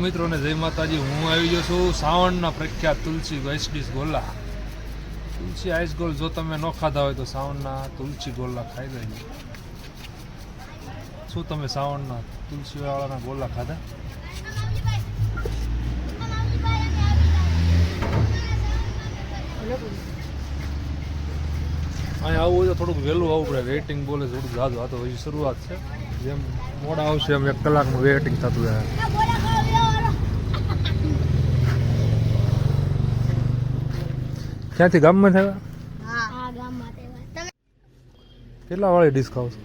મિત્રોને જય માતાજી. હું આવી ગયો છું સાવણના પ્રખ્યાત તુલસી આઈસ ડીશ ગોલા. તુલસી આઈસ ગોલ જો તમે ન ખાધા હોય તો સાવણના તુલસી ગોલા ખાઈ લેજો. શું તમે સાવણના તુલસી વાળાના ગોલા ખાધા? અહીંયા આવવું હોય તો થોડુંક વહેલું આવવું પડે. વેઇટિંગ બોલે થોડુંક જાજુ. આ તો હજી શરૂઆત છે. જેમ મોડા આવશે એમ 1 કલાકનું વેઇટિંગ થતું જાય. ક્યાંથી ગામમાં થયા? હા, ગામમાં. કેટલા વાળી ડીશ ખાવ છો?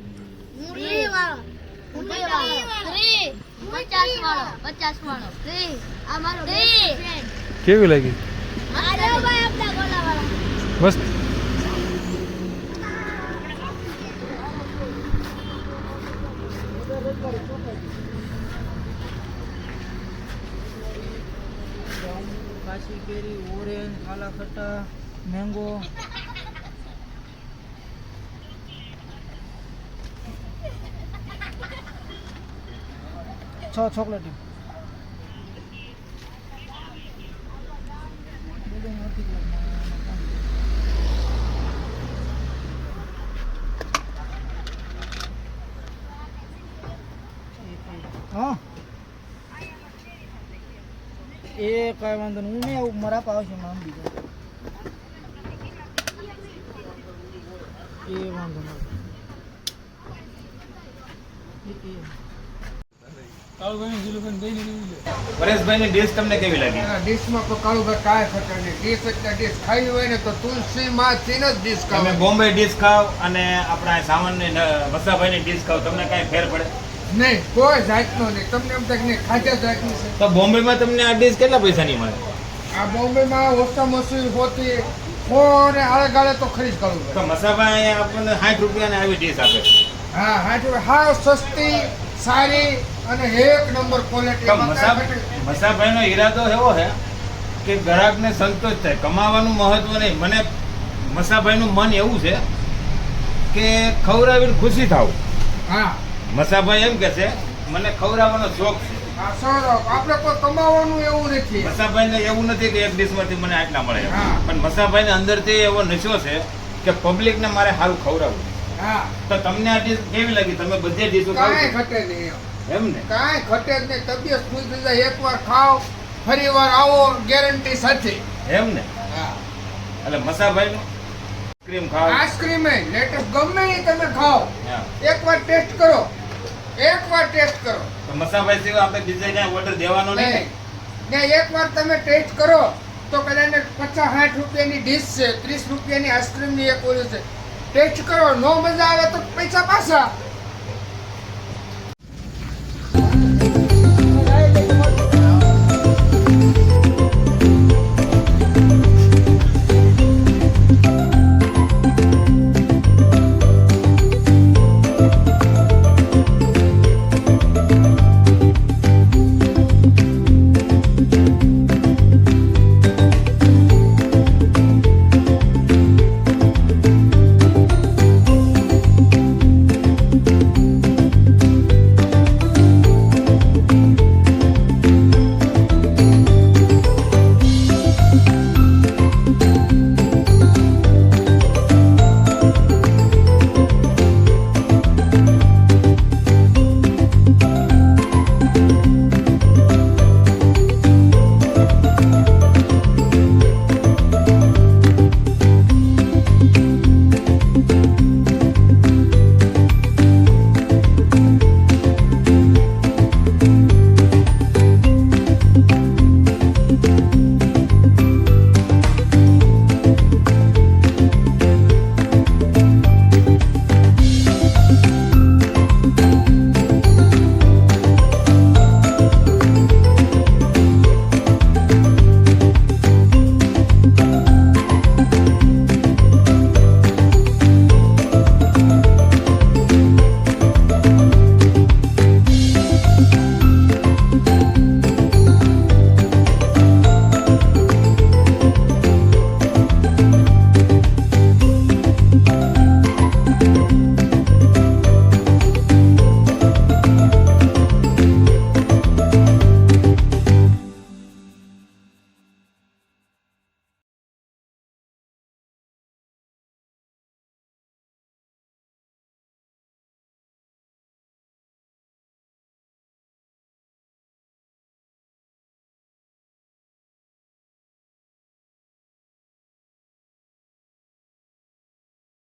કેવી લાગી? મસ્ત. કાશી કેરી, ઓરેન્જ, કાલા ખટ્ટા, મેંગો, ચોકલેટ. હા, એ કઈ વાંધો નહીં. હું નહીં આવું, મારા પાસે નામ બીજો એ વાંધો નહીં. પરેશભાઈની ડીશ તમને કેવી લાગી? ડીશમાં તો કાળુભાઈ કાંઈ ખબર નહીં. ડીશ એટલે ડીશ ખાવી હોય ને તો તુલસી માંથી જ ડીશ ખાવ. તમે બોમ્બે ડીશ ખાવ અને આપણા સામાન્ય મસાભાઈની ડીશ ખાવ, તમને કાંઈ ફેર પડે નહીં? કોઈ જાતનો નહીં. તમને એમ થાય કે ખાધા જાતની છે. તો બોમ્બેમાં તમને આ ડીશ કેટલા પૈસાની મળે? આ બોમ્બેમાં ઓછામાં ઓછી હોતી ફોન આળે ગાળે તો ખરી જ કાળું. તો મસાભાઈ આપણને 60 રૂપિયાની આવી ડીશ આપે. હા, હાવ સસ્તી, સારી અને એક નંબર ક્વોલિટી. મસાભાઈનો ઈરાદો એવો છે કે ગ્રાહકને સંતોષ થાય, કમાવાનું મહત્વ નહીં. મને મસાભાઈનું મન એવું છે કે ખવડાવીને ખુશી થાવ. હા, મસાભાઈ એમ કે છે મને ખવડાવવાનો શોખ છે. આપણે કોઈ કમાવાનું એવું નથી. મસાભાઈને એવું નથી કે એક ડીશમાંથી મને આટલા મળે, હા. પણ મસાભાઈને અંદરથી એવો નશો છે કે પબ્લિકને મારે સારું ખવડાવવું. હા, તો તમને આ ડીશ કેવી લાગી? તમે બધી ડીશો કાંઈ ઘટે નહીં. એમ ને? કાંઈ ઘટે જ નહીં. તબિયત ખુશ થઈ જાય. એકવાર ખાઓ, ફરી વાર આવો, ગેરંટી સાથે. એમ ને? હા, એટલે મસાભાઈનું ક્રીમ ખાવ, આઈસ્ક્રીમ લેટેસ્ટ ગમે એ તમે ખાઓ, હા. એકવાર ટેસ્ટ કરો. એકવાર ટેસ્ટ કરો. તો મસાભાઈ સિવાય આપણે બીજે ક્યાંય ઓર્ડર દેવાનો નહીં. ને એકવાર તમે ટેસ્ટ કરો તો કદાચ 50-60 રૂપિયાની ડીશ છે, 30 રૂપિયાની આઈસ્ક્રીમની એક ઓલી છે. ટેસ્ટ કરો, નો મજા આવે તો પૈસા પાછા.